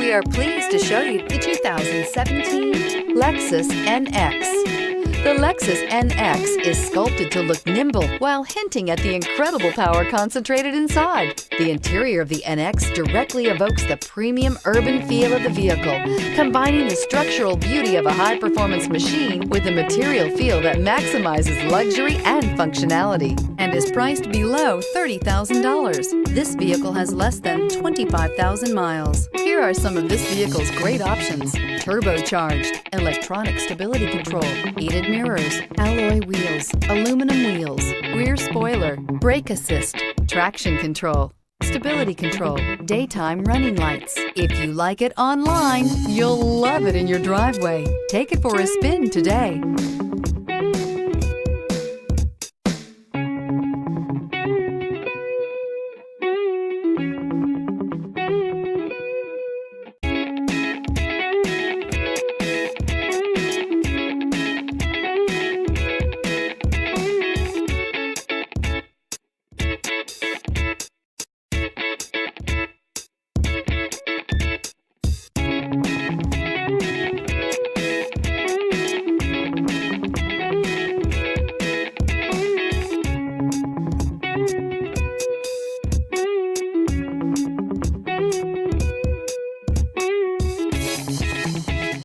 We are pleased to show you the 2017 Lexus NX. The Lexus NX is sculpted to look nimble while hinting at the incredible power concentrated inside. The interior of the NX directly evokes the premium urban feel of the vehicle, combining the structural beauty of a high-performance machine with a material feel that maximizes luxury and functionality, and is priced below $30,000. This vehicle has less than 25,000 miles. Here are some of this vehicle's great options: turbocharged, electronic stability control, heated mirrors, alloy wheels, aluminum wheels, rear spoiler, brake assist, traction control, stability control, daytime running lights. If you like it online, you'll love it in your driveway. Take it for a spin today.